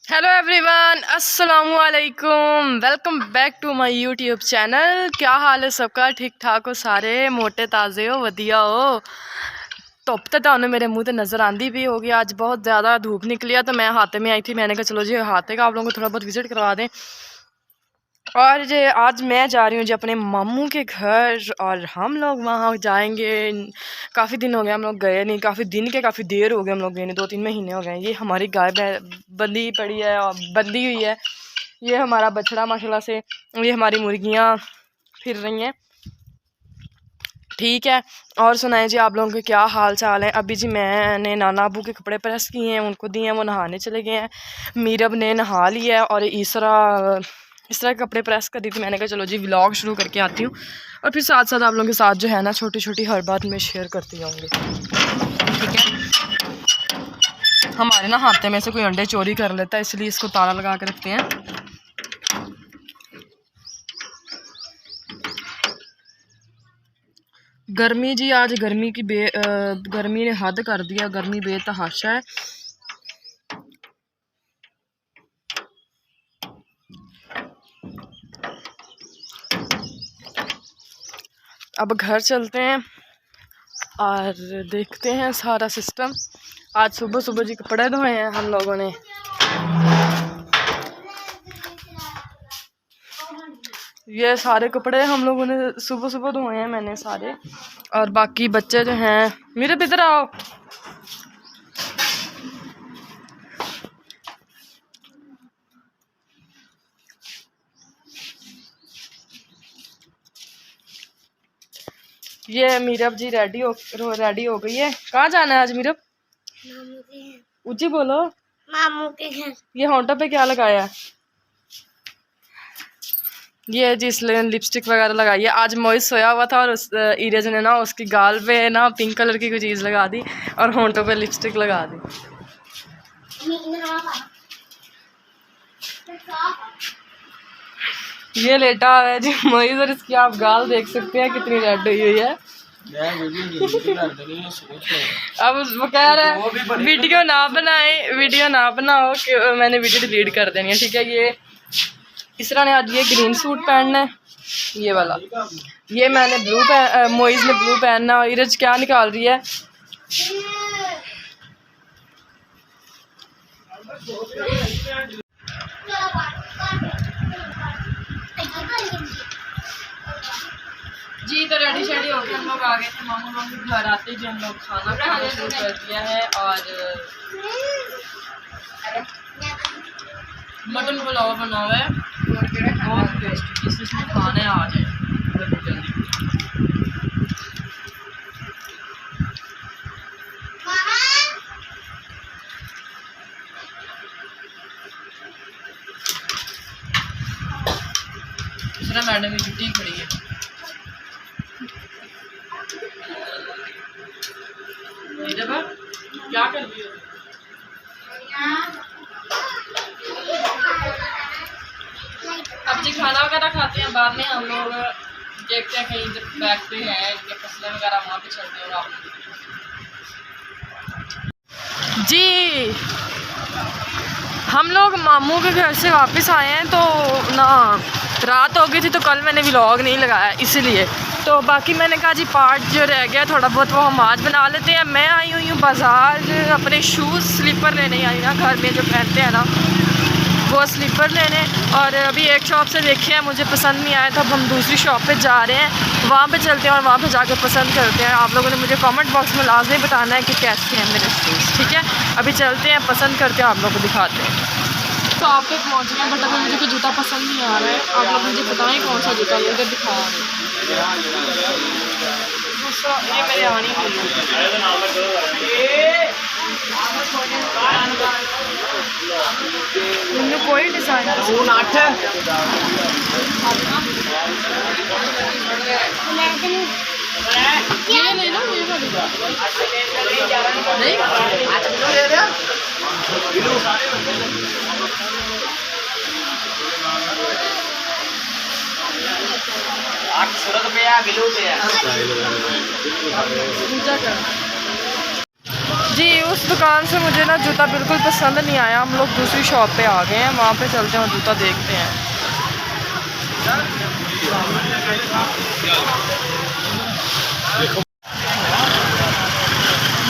Hello everyone, अस्सलाम वालेकुम। Welcome back to my YouTube channel. क्या हाल है सबका? ठीक ठाक हो सारे? मोटे ताज़े हो? वधिया हो? धुप तो तुहानू मेरे मुँह ते नज़र आती भी होगी। आज बहुत ज़्यादा धूप निकली है तो मैं हाथे में आई थी। मैंने कहा चलो जी हाथे का आप लोगों को थोड़ा बहुत विज़िट करवा दें। और जे आज मैं जा रही हूँ जी अपने मामू के घर और हम लोग वहाँ जाएंगे। काफ़ी दिन हो गए हम लोग गए नहीं, काफ़ी देर हो गए हम लोग गए नहीं, 2-3 महीने हो गए। ये हमारी गाय बंधी पड़ी है और बंधी हुई है। ये हमारा बछड़ा माशाल्लाह से, ये हमारी मुर्गियाँ फिर रही हैं। ठीक है, और सुनाए जी आप लोगों के क्या हाल चाल है? अभी जी मैंने नाना अबू के कपड़े प्रेस किए हैं, उनको दिए हैं, वो नहाने चले गए हैं। मीरब ने नहा लिया है और इस तरह के कपड़े प्रेस कर दी थी। मैंने कहा चलो जी व्लॉग शुरू करके आती हूँ और फिर साथ साथ आप लोगों के साथ जो है ना छोटी छोटी हर बात में शेयर करती जाऊँगी। ठीक है, हमारे ना हाथे में से कोई अंडे चोरी कर लेता है, इसलिए इसको ताला लगा के रखते हैं। गर्मी जी, आज गर्मी की गर्मी ने हद कर दिया। गर्मी बेतहाशा है। अब घर चलते हैं और देखते हैं सारा सिस्टम। आज सुबह सुबह जी कपड़े धोए हैं हम लोगों ने। ये सारे कपड़े हम लोगों ने सुबह सुबह धोए हैं मैंने सारे। और बाकी बच्चे जो हैं, मेरे इधर आओ। ये मीरब जी रेडी हो गई है। कहाँ जाना है आज मीरब? मामू के घर। ऊंची बोलो। मामू के घर। ये होंठों पे क्या लगाया है? ये जिसने लिपस्टिक वगैरह लगाई है। आज मोइज सोया हुआ था और इरेज ने ना उसकी गाल पे ना पिंक कलर की कोई चीज़ लगा दी और होंठों पे लिपस्टिक लगा दी। ये लेटा है जी मोइज और इसकी आप गाल देख सकते हैं कितनी रेड हुई है। अब वो कह रहा है वीडियो ना बनाओ कि मैंने वीडियो डिलीट कर देनी है। ठीक है, ये इसरा ने आज ये ग्रीन सूट पहनना है, ये वाला। ये मैंने मोइज ने ब्लू पहनना। और इरज क्या निकाल रही है? जी तो रेडी शेडी होके हम लोग आ गए थे। मामू लोग के घर आते ही हम लोग खाना खाना शुरू कर दिया है। और मटन पुलाव बना हुआ है, बहुत टेस्टी। जिसमें खाने आ जाए जल्दी। दूसरा मैडम की छुट्टी खड़ी है। क्या कर रही हो? अब जी खाना वगैरह खाते हैं, बाद में हम लोग देखते हैं कहीं बैठते हैं फसलें वगैरह वहाँ पे चलते हैं। आप जी हम लोग मामू के घर से वापस आए हैं तो ना रात हो गई थी तो कल मैंने व्लॉग नहीं लगाया इसलिए। तो बाकी मैंने कहा जी पार्ट जो रह गया थोड़ा बहुत वो हम आज बना लेते हैं। मैं आई हुई हूँ बाज़ार अपने शूज़ स्लीपर लेने आई ना, घर में जो पहनते हैं ना वो स्लीपर लेने। और अभी एक शॉप से देखे हैं, मुझे पसंद नहीं आया तो अब हम दूसरी शॉप पे जा रहे हैं। वहाँ पे चलते हैं और वहाँ पे जाकर पसंद करते हैं। आप लोगों ने मुझे कमेंट बॉक्स में लाजमी बताना है कि कैसे हैं मेरे शूज़। ठीक है, अभी चलते हैं, पसंद करते हैं, आप लोगों को दिखाते हैं। शॉप पे पहुँच गए बट अभी मुझे कोई जूता पसंद नहीं आ रहा है। आप लोग मुझे बताएं कौन सा जूता लेकर दिखा रहे हैं। ये मेरे आनी कोई डिजाइन ये ले लो, ये जी उस दुकान से मुझे ना जूता बिल्कुल पसंद नहीं आया। हम लोग दूसरी शॉप पे आ गए हैं, वहाँ पे चलते हैं जूता देखते हैं।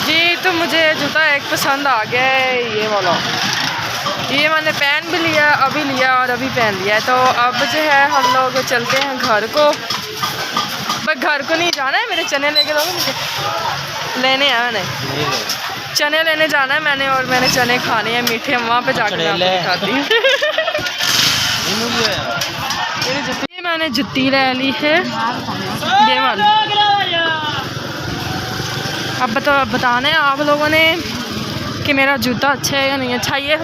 जी तो मुझे जूता एक पसंद आ गया है, ये वाला। ये मैंने पहन भी लिया, अभी लिया और अभी पहन लिया। तो अब जो है हम लोग चलते हैं घर को। बस घर को नहीं जाना है, मेरे चने लेके दोगे मुझे? लेने हैं मैंने चने लेने जाना है मैंने, और मैंने चने खाने हैं मीठे, वहाँ पे जाकर खाती हूँ। ये मैंने जुत्ती ले ली है, ये वाली। अब बताना है आप लोगों ने कि मेरा जूता अच्छा है या नहीं अच्छा। ये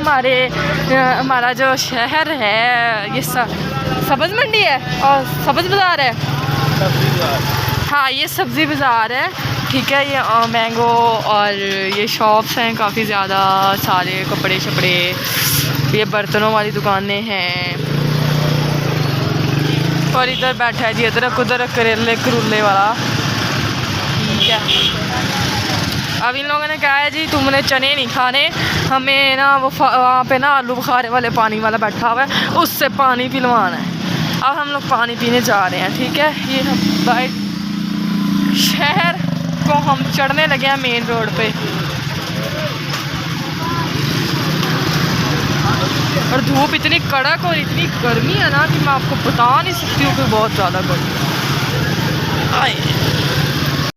हमारा जो शहर है, ये सब्ज़ मंडी है और सब्ज़ बाज़ार है। हाँ ये सब्ज़ी बाज़ार है, ठीक है। ये मैंगो और ये शॉप्स हैं काफ़ी ज़्यादा सारे, कपड़े शपड़े, ये बर्तनों वाली दुकानें हैं। और इधर बैठा है जी अदरक उधर करेले करूले वाला, ठीक है। अब इन लोगों ने कहा है जी तुमने चने नहीं खाने, हमें ना वो वहाँ पे ना आलू बुखारे वाले पानी वाला बैठा हुआ है, उससे पानी पिलवाना है। अब हम लोग पानी पीने जा रहे हैं, ठीक है। ये भाई शहर को हम चढ़ने लगे हैं मेन रोड पे, और धूप इतनी कड़क और इतनी गर्मी है ना कि मैं आपको बता नहीं सकती हूँ कि बहुत ज़्यादा गर्मी।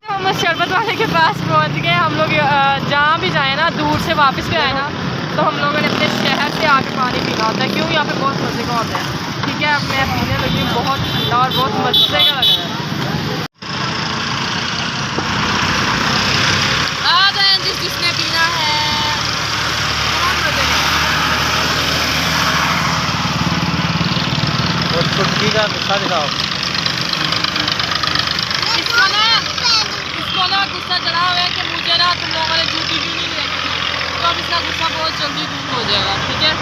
हम शरबत वाले के पास पहुँच गए। हम लोग जहाँ भी जाए ना, दूर से वापस भी आए ना, तो हम लोगों ने अपने शहर से आके पानी पीना होता है, क्यों यहाँ पे बहुत मज़े का होता है, ठीक है। अब मैं पीने लगी, बहुत ठंडा और बहुत मज़े का लग रहा है। आ गए जिसने पीना है, बहुत मज़े का। और छुटकी का गुस्सा दिखाओ। इसको ना गुस्सा चढ़ा हुआ है कि मुझे ना तुम लोगों ने जूती भी नहीं देखी, तो अब इसका गुस्सा बहुत जल्दी दूर हो जाएगा, ठीक है।